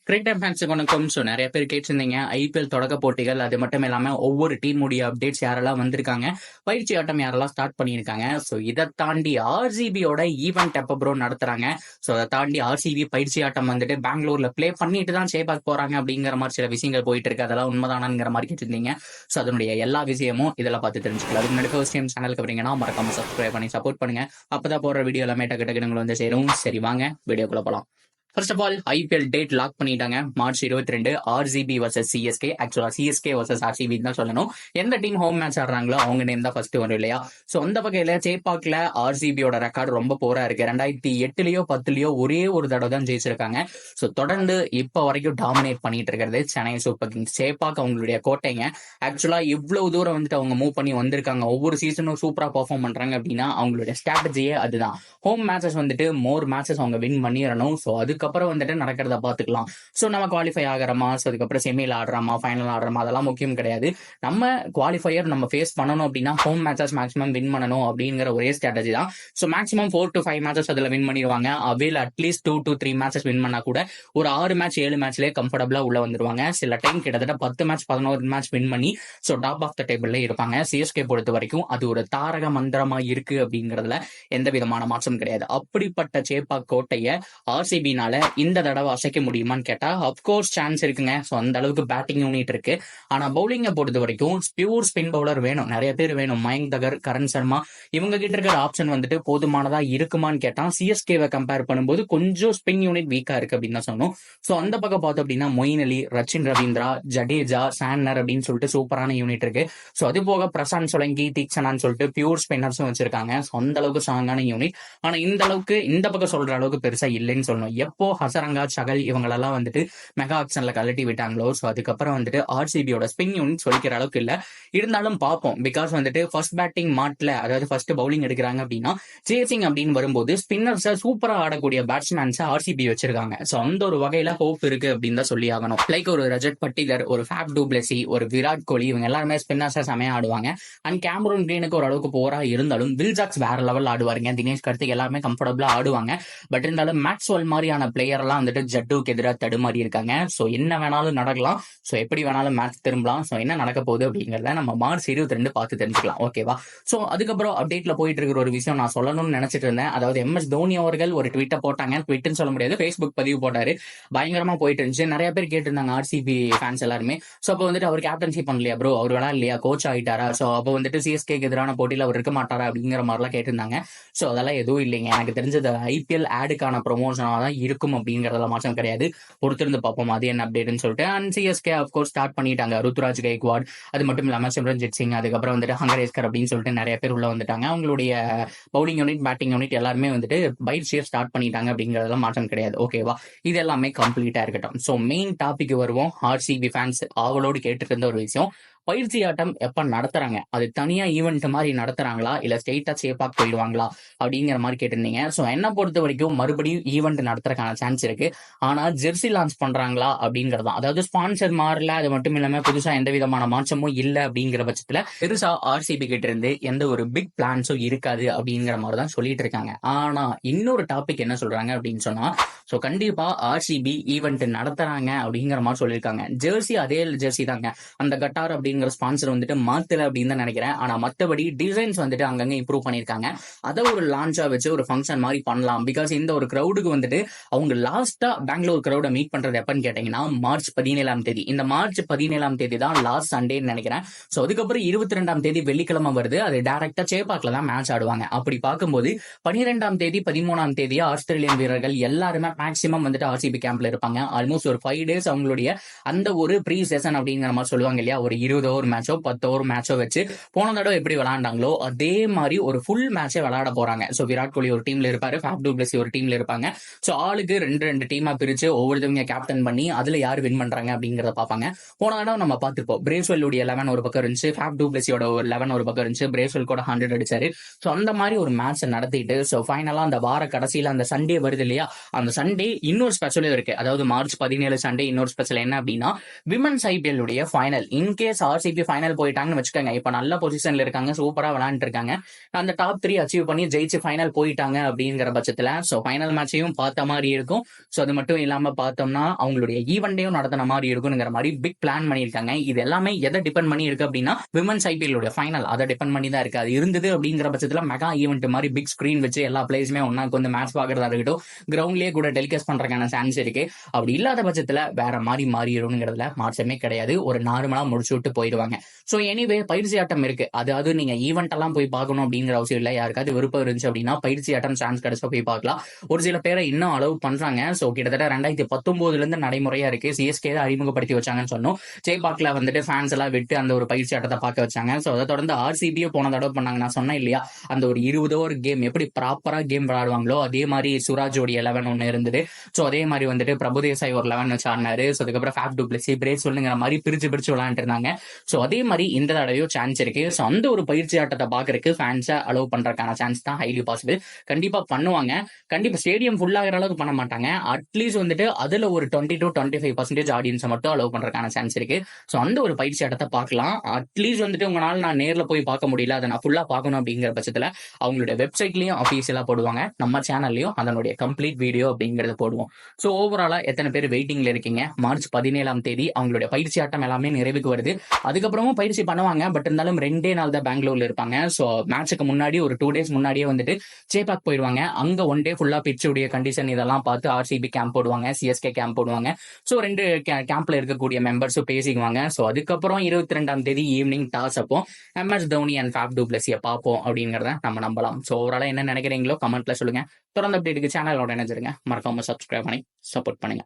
Cricket ஃபேன்ஸுக்கு வணக்கம். So நிறைய பேர் கேட்டிருந்தீங்க ஐபிஎல் தொடக்க போட்டிகள், அது மட்டும் இல்லாமல் ஒவ்வொரு டீமுடைய அப்டேட்ஸ் யாரெல்லாம் வந்திருக்காங்க, பயிற்சி ஆட்டம் யாரெல்லாம் ஸ்டார்ட் பண்ணியிருக்காங்க. ஸோ இதை தாண்டி ஆர்சிபியோட ஈவெண்ட் எப்போ ப்ரோ நடத்துறாங்க, ஸோ அதை தாண்டி ஆர்சிபி பயிற்சி ஆட்டம் வந்துட்டு பெங்களூர்ல பிளே பண்ணிட்டு தான் சேபாக் போறாங்க அப்படிங்கிற மாதிரி சில விஷயங்கள் போயிட்டு இருக்கு. அதெல்லாம் உண்மைதானாங்கிற மாதிரி கேட்டிருந்தீங்க. ஸோ அதனுடைய எல்லா விஷயமும் இதெல்லாம் பார்த்து தெரிஞ்சுக்கலாம். அதுக்கு முன்னாடி ஃபர்ஸ்ட் டைம் சேனலுக்கு வரீங்கன்னா மறக்காம சப்ஸ்கிரைப் பண்ணி சப்போர்ட் பண்ணுங்க. அப்பதான் போற வீடியோ எல்லாமே டக்கு டக்குனு வந்து சேரும். சரி வாங்க வீடியோக்குள்ள போலாம். First of all IPL date lock பண்ணிட்டாங்க. March 22 RCB versus CSK. ஆக்சுவலா சிஎஸ்கே வர்சஸ் ஆர்சிபி தான் சொல்லணும். எந்த டீம் ஹோம் மேட்ச் ஆடுறாங்களோ அவங்க நேம் தான் ஃபர்ஸ்ட் வரும் இல்லையா. ஸோ அந்த வகையில சேப்பாக்ல ஆர்சிபியோட ரெக்கார்டு ரொம்ப போரா இருக்கு. 2008லயோ 10லயோ ஒரே ஒரு தடவை தான் ஜெயிச்சிருக்காங்க. ஸோ தொடர்ந்து இப்ப வரைக்கும் டாமினேட் பண்ணிட்டு இருக்கிறது சென்னை சூப்பர் கிங்ஸ். சேப்பாக் அவங்களுடைய கோட்டைங்க. ஆக்சுவலா இவ்வளவு தூரம் வந்துட்டு அவங்க மூவ் பண்ணி வந்திருக்காங்க. ஒவ்வொரு சீசனும் சூப்பரா பெர்ஃபார்ம் பண்றாங்க அப்படின்னா அவங்களுடைய ஸ்ட்ராட்டஜியே அதுதான். ஹோம் மேட்சஸ் வந்துட்டு மோர் மேட்சஸ் அவங்க வின் பண்ணிடணும். ஸோ அதுக்கப்புறம் வந்துட்டு நடக்கிறத பார்த்துக்கலாம். ஸோ நம்ம குவாலிஃபை ஆகிறோமா, ஸோ அதுக்கப்புறம் செமியில் ஆடுறோமா, ஃபைனல் ஆடுறோமா, அதெல்லாம் முக்கியம் கிடையாது. நம்ம குவாலிஃபையர் நம்ம ஃபேஸ் பண்ணணும் அப்படின்னா ஹோம் மேட்சஸ் மேக்ஸிமம் வின் பண்ணணும் அப்படிங்கிற ஒரே ஸ்ட்ராட்டஜி தான். ஸோ மேக்ஸிமம் 4 to 5 மேட்சஸ் அதில் வின் பண்ணிடுவாங்க. அவையில் அட்லீஸ்ட் 2 to 3 மேட்சஸ் வின் பண்ணா கூட ஒரு 6 மேட்ச் 7 மேட்ச்லேயே கம்ஃபர்டபுளா உள்ள வந்துருவாங்க. சில டைம் கிட்டத்தட்ட 10 மேட்ச் 11 மேட்ச் வின் பண்ணி ஸோ டாப் ஆஃப் த டேபிள்ல இருப்பாங்க. சிஎஸ்கே பொறுத்த வரைக்கும் அது ஒரு தாரக மந்திரமா இருக்கு அப்படிங்கிறதுல எந்த விதமான மாற்றம் கிடையாது. அப்படிப்பட்ட சேப்பாக் கோட்டையை ஆர்சிபினால இந்த தடவை அசைக்க முடியுமான்னு கேட்டா அப்கோர்ஸ் சான்ஸ் இருக்குங்க. ஸோ அந்த அளவுக்கு பேட்டிங் யூனிட் இருக்கு. ஆனா பவுலிங்கை பொறுத்த வரைக்கும் பியூர் ஸ்பின் பவுலர் வேணும், நிறைய பேர் வேணும். மயங்க் தகர், கரண் சர்மா இவங்க கிட்ட இருக்கிற ஆப்ஷன் வந்துட்டு போதுமானதா இருக்குமான்னு கேட்டா சிஎஸ்கேவை கம்பேர் பண்ணும்போது கொஞ்சம் ஸ்பின் யூனிட் வீக்கா இருக்கு அப்படின்னு தான் சொன்னோம். ஸோ அந்த பக்கம் பார்த்தோம் அப்படின்னா மொயின் அலி, ரச்சின் ரவீந்திரா, ஜடேஜா, சான்னர் அப்படின்னு சொல்லிட்டு சூப்பரான யூனிட் இருக்கு. ஸோ அது போக பிரசாந்த் சொலங்கி, தீக்ஷனான்னு சொல்லிட்டு பியூர் ஸ்பின்னர்ஸும் வச்சிருக்காங்க. ஸோ அந்த அளவுக்கு ஸ்ட்ராங்கான யூனிட். ஆனா இந்த அளவுக்கு இந்த பக்கம் சொல்ற அளவுக்கு பெருசா இல்லைன்னு சொல்லணும். எப்போ ஹசரங்கா, சகல் இவங்களெல்லாம் வந்துட்டு மெகா ஆக்ஷன்ல கழட்டி விட்டாங்களோ ஸோ அதுக்கப்புறம் வந்துட்டு ஆர்சிபியோட ஸ்பின் யூனிட் சொல்லிக்கிற அளவுக்கு இல்ல. இருந்தாலும் பார்ப்போம். பிகாஸ் வந்துட்டு ஃபர்ஸ்ட் பேட்டிங் மாட்ல, அதாவது ஃபர்ஸ்ட் பவுலிங் எடுக்கிறாங்க அப்படின்னா சேசிங் அப்படின்னு வரும்போது ஸ்பின்னர்ஸை சூப்பரா ஆடக்கூடிய பேட்ஸ்மேன்ஸை ஆர்சிபி வச்சிருக்காங்க. ஸோ அந்த ஒரு வகையில ஹோப் இருக்கு அப்படின்னு தான் சொல்லி ஆகணும். லைக் ஒரு ரஜத் பட்டிலர், ஒரு ஃபேப் டு பிளெஸி, ஒரு விராட் கோலி இவங்க எல்லாருமே ஸ்பின்னர்ஸா செமையா ஆடுவாங்க. அண்ட் கேமரூன் கிரீனுக்கு ஒரு அளவுக்கு போரா இருந்தாலும் வில்ஜாக்ஸ் வேற லெவல் ஆடுவாருங்க. தினேஷ் கார்த்திக் எல்லாமே கம்ஃபர்டபுளா ஆடுவாங்க. பட் இருந்தாலும் மேக்ஸ்வெல் மாதிரியான பிளேயர் எல்லாம் வந்துட்டு ஜட்டுக்கு எதிராக தடுமாறி இருக்காங்க. ஸோ என்ன வேணாலும் நடக்கலாம். ஸோ எப்படி வேணாலும் மேட்ச் திரும்பலாம். ஸோ என்ன நடக்க போகுது அப்படிங்கிறத நம்ம மார்ச் 22 பார்த்து தெரிஞ்சுக்கலாம். ஓகேவா. ஸோ அதுக்கப்புறம் அப்டேட்ல போயிட்டு இருக்கிற ஒரு விஷயம் நான் சொல்லணும்னு நினைச்சிட்டு இருந்தேன். அதாவது எம்எஸ் தோனி அவர்கள் ஒரு ட்விட்டை போட்டாங்க. ட்விட்னு சொல்ல முடியாது, ஃபேஸ்புக் பதிவு போட்டாரு. பயங்கரமா போயிட்டு இருந்துச்சு. நிறைய பேர் கேட்டிருந்தாங்க ஆர்சிபி ஃபேன்ஸ் எல்லாருமே. ஸோ அப்போ வந்துட்டு அவர் கேப்டன்ஷிப் பண்ணலையா ப்ரோ, அவர் விளையாடலையா, கோச் ஆகிட்டாரா, ஸோ அப்போ வந்துட்டு சிஎஸ்கேக்கு எதிரான போட்டியில் அவர் இருக்க மாட்டாரா அப்படிங்கிற மாதிரிலாம் கேட்டிருந்தாங்க. ஸோ அதெல்லாம் எதுவும் இல்லைங்க. எனக்கு தெரிஞ்சது ஐபிஎல் ஆடுக்கான ப்ரொமோஷனாக தான் இருக்கும் அப்படிங்கிறதுல மாற்றம் கிடையாது. பொறுத்திருந்து பார்ப்போம் அது என்ன அப்டேட்னு சொல்லிட்டு. அண்ட் சிஎஸ்கே அப்கோர்ஸ் ஸ்டார்ட் பண்ணிட்டாங்க. ருத்துராஜ் கைக்வாட், அது மட்டும் இல்லாமல் சிம்ரன்ஜித் சிங், அதுக்கப்புறம் வந்துட்டு ஹங்கரேஸ்கர் அப்படின்னு சொல்லிட்டு நிறைய பேர் உள்ள வந்துட்டாங்க. அவங்களுடைய பவுலிங் யூனிட், பேட்டிங் யூனிட் எல்லாருமே வந்துட்டு பயிற்சியை ஸ்டார்ட் பண்ணிட்டாங்க அப்படிங்கிறதெல்லாம் மாற்றம் கிடையாது. ஓகேவா. இது எல்லாமே கம்ப்ளீட்டா இருக்கட்டும். ஸோ மெயின் டாபிக் வருவோம். ஆர்சிபி ஃபேன்ஸ் ஆவலோடு கேட்டுட்டு இருந்த ஒரு விஷயம், பயிற்சி ஆட்டம் எப்ப நடத்துறாங்க, அது தனியா ஈவெண்ட் மாதிரி நடத்துறாங்களா இல்ல ஸ்ட்ரெயிட்டா சேப்பாக் போயிடுவாங்களா அப்படிங்கிற மாதிரி கேட்டிருந்தீங்க. ஸோ என்ன பொறுத்த வரைக்கும் மறுபடியும் ஈவெண்ட் நடத்துறதுக்கான சான்ஸ் இருக்கு. ஆனா ஜெர்சி லான்ச் பண்றாங்களா அப்படிங்கறதான். அதாவது ஸ்பான்சர் மாறல, அது மட்டும் இல்லாம புதுசா எந்த விதமான மாற்றமும் இல்ல அப்படிங்கிற பட்சத்துல பெருசா ஆர்சிபி கிட்ட இருந்து எந்த ஒரு பிக் பிளான்ஸும் இருக்காது அப்படிங்கிற மாதிரி தான் சொல்லிட்டு இருக்காங்க. ஆனா இன்னொரு டாபிக் என்ன சொல்றாங்க அப்படின்னு சொன்னா, ஸோ கண்டிப்பா ஆர்சிபி ஈவெண்ட் நடத்துறாங்க அப்படிங்கிற மாதிரி சொல்லியிருக்காங்க. ஜெர்சி அதே ஜெர்சி தாங்க. அந்த கட்டார் அப்படிங்கிற ஸ்பான்சர் வந்துட்டு மாத்தல அப்படின்னு தான் நினைக்கிறேன். ஆனா மற்றபடி டிசைன்ஸ் வந்துட்டு அங்கங்க இம்ப்ரூவ் பண்ணிருக்காங்க. அதை ஒரு லான்ச்சா வச்சு ஒரு ஃபங்க்ஷன் மாதிரி பண்ணலாம். பிகாஸ் இந்த ஒரு கிரௌடுக்கு வந்துட்டு அவங்க லாஸ்டா பெங்களூர் கிரௌட மீட் பண்றது எப்பன்னு கேட்டீங்கன்னா மார்ச் 17 இந்த மார்ச் 17 தான் லாஸ்ட் சண்டேன்னு நினைக்கிறேன். ஸோ அதுக்கப்புறம் 22 வெள்ளிக்கிழமை வருது. அது டைரக்டா சேப்பாக்ல தான் மேட்ச் ஆடுவாங்க. அப்படி பார்க்கும்போது 12 13 ஆஸ்திரேலியன் வீரர்கள் எல்லாருமே மேக்சிமம் வந்துட்டு ஆர்சிபி கேம்ப்ல இருப்பாங்க. ஆல்மோஸ்ட் ஒரு 5 days அவங்களுடைய அந்த ஒரு ப்ரீ செஷன் அப்படிங்கிற மாதிரி சொல்லுவாங்க இல்லையா, ஒரு 20 ஓவர் மேட்சோ 10 ஓவர் மேட்சோ வச்சு போன தடவை எப்படி விளையாண்டாங்களோ அதே மாதிரி ஒரு ஃபுல் மேட்சே விளையாட போறாங்க. ஸோ விராட் கோலி ஒரு டீம்ல இருப்பாரு, ஃபேப் டு பிளெஸி ஒரு டீம்ல இருப்பாங்க. ஸோ ஆளுக்கு 2 டீமா பிரிச்சு ஒவ்வொருத்தவங்க கேப்டன் பண்ணி அதுல யார் வின் பண்றாங்க அப்படிங்கறத பார்ப்பாங்க. போன தடவை நம்ம பார்த்திருப்போம், பிரேஸ்வெல்லுடைய 11 ஒரு பக்கம் இருந்துச்சு, ஃபேப் டு பிளெஸியோட ஒரு 11 ஒரு பக்கம் இருந்துச்சு, பிரேஸ்வெல் கூட 100 அடிச்சாரு. ஸோ அந்த மாதிரி ஒரு மேட்ச் நடத்திட்டு ஸோ ஃபைனலா அந்த வார கடைசியில அந்த சண்டே வருது இல்லையா, அந்த சண்டே இன்னொரு ஸ்பெஷலும் இருக்கு. அதாவது மார்ச் 17 சண்டே இன்னொரு ஸ்பெஷல் என்ன அப்படின்னா விமன்ஸ் ஐபிஎல் உடைய ஃபைனல். இன்கேஸ் ஆர்சிபி ஃபைனல் போயிட்டாங்கன்னு வச்சுக்கோங்க, இப்ப நல்ல பொசிஷன்ல இருக்காங்க, சூப்பரா விளையாண்டு இருக்காங்க, அந்த டாப் 3 அச்சீவ் பண்ணி ஜெயிச்சு ஃபைனல் போயிட்டாங்க அப்படிங்கிற பட்சத்துல சோ ஃபைனல் மேட்சையும் பார்த்த மாதிரி இருக்கும். சோ அது மட்டும் இல்லாம பார்த்தோம்னா அவங்களுடைய ஈவெண்ட்டையும் நடத்தின மாதிரி இருக்குங்கிற மாதிரி பிக் பிளான் பண்ணியிருக்காங்க. இது எல்லாமே எதை டிபெண்ட் பண்ணி இருக்கு அப்படின்னா விமன்ஸ் ஐபிஎல் ஃபைனல் அதை டிபெண்ட் பண்ணி தான் இருக்கு. அது இருந்தது அப்படிங்கிற பட்சத்துல மெகா ஈவெண்ட் மாதிரி பிக் ஸ்கிரீன் வச்சு எல்லா பிளேஸுமே ஒன்னாக்கு வந்து மேட்ச் பாக்குறதா இருக்கட்டும், கிரவுண்ட்லயே கூட டெலிகாஸ்ட் பண்றதுக்கான சான்ஸ் இருக்கு. அப்படி இல்லாத பட்சத்துல வேற மாதிரி மாறிடும்ங்கிறதுல மாற்றமே கிடையாது. ஒரு நார்மலா முடிச்சு விட்டு போயிடுவாங்க. சோ எனிவே பயிற்சி ஆட்டம் இருக்கு. அதாவது நீங்க ஈவெண்ட் எல்லாம் போய் பார்க்கணும் அப்படிங்கிற அவசியம் இல்லை. யாருக்காவது விருப்பம் இருந்துச்சு அப்படின்னா பயிற்சி ஆட்டம் சான்ஸ் கிடைச்சா போய் பார்க்கலாம். ஒரு சில பேரை இன்னும் அலோவ் பண்றாங்க. சோ கிட்டத்தட்ட 2019 இருந்து நடைமுறையா இருக்கு. சிஎஸ்கே தான் அறிமுகப்படுத்தி வச்சாங்கன்னு சொன்னோம். சேபாக்ல வந்துட்டு ஃபேன்ஸ் எல்லாம் விட்டு அந்த ஒரு பயிற்சி ஆட்டத்தை பார்க்க வச்சாங்க. சோ அதை தொடர்ந்து ஆர்சிபியும் போன தடவை பண்ணாங்க. நான் சொன்னேன் இல்லையா, அந்த ஒரு 20 ஓவர் கேம் எப்படி ப்ராப்பரா கேம் விளையாடுவாங்களோ அதே மாதிரி சுராஜோடைய 11 ஒன்று இருந்தது. சோ அதே மாதிரி வந்துட்டு பிரபுதேசாய் ஒரு 11 வச்சு ஆடினாரு. சோ அதுக்கப்புறம் ஃபேப் டு பிளஸி பிரேஸ் சொல்லுங்கிற மாதிரி பிரிச்சு விளையாண்டு இருந்தாங்க. சோ அதே மாதிரி இந்த தடவையும் சான்ஸ் இருக்கு. சோ அந்த ஒரு பயிற்சி ஆட்டத்தை பாக்குறதுக்கு ஃபேன்ஸை அலோவ் பண்றதுக்கான சான்ஸ் தான் ஹைலி பாசிபிள். கண்டிப்பா பண்ணுவாங்க. கண்டிப்பா ஸ்டேடியம் ஃபுல் ஆகிற அளவுக்கு பண்ண மாட்டாங்க. அட்லீஸ்ட் வந்துட்டு அதுல ஒரு 20 to 25% ஆடியன்ஸை மட்டும் அலோவ் பண்றதுக்கான சான்ஸ் இருக்கு. சோ அந்த ஒரு பயிற்சி ஆட்டத்தை பார்க்கலாம். அட்லீஸ்ட் வந்துட்டு உங்களால நான் நேர்ல போய் பார்க்க முடியல, அதை நான் ஃபுல்லா பார்க்கணும் அப்படிங்கிற பட்சத்துல அவங்களுடைய வெப்சைட்லயும் அபிஷியலா போடுவாங்க, நம்ம சேனல்லையும் அதனுடைய கம்ப்ளீட் வீடியோ அப்படிங்கறது போடுவோம். சோ ஓவராலா எத்தனை பேர் வெயிட்டிங்ல இருக்கீங்க? மார்ச் 17ஆம் தேதி அவங்களுடைய பயிற்சி ஆட்டம் எல்லாமே நிறைவுக்கு வருது. அதுக்கப்புறமும் பயிற்சி பண்ணுவாங்க. பட் இருந்தாலும் 2 நாள் தான் பெங்களூர்ல இருப்பாங்க. சோ மேட்சுக்கு முன்னாடி ஒரு 2 days முன்னாடியே வந்துட்டு சேபாக் போயிடுவாங்க. அங்க 1 day ஃபுல்லா பிச்சுடைய கண்டிஷன் இதெல்லாம் பார்த்து ஆர்சிபி கேம்ப் போடுவாங்க, சிஎஸ்கே கேம்ப் போடுவாங்க. சோ 2 கேம்ப்ல இருக்கக்கூடிய மெம்பர்ஸும் பேசிக்குவாங்க. சோ அதுக்கப்புறம் 22ஆம் தேதி ஈவினிங் டாஸ் அப்போ MS Dhoni and Faf du பிளஸியை பார்ப்போம் அப்படிங்கறத நம்ம நம்பலாம். சோ ஓவராலா என்ன நினைக்கிறீங்களோ கமெண்ட்ல சொல்லுங்க. தொடர்ந்து அப்டேட்டுக்கு சேனலோட இணைஞ்சிருங்க. மறக்காம சப்ஸ்கிரைப் பண்ணி சப்போர்ட் பண்ணுங்க.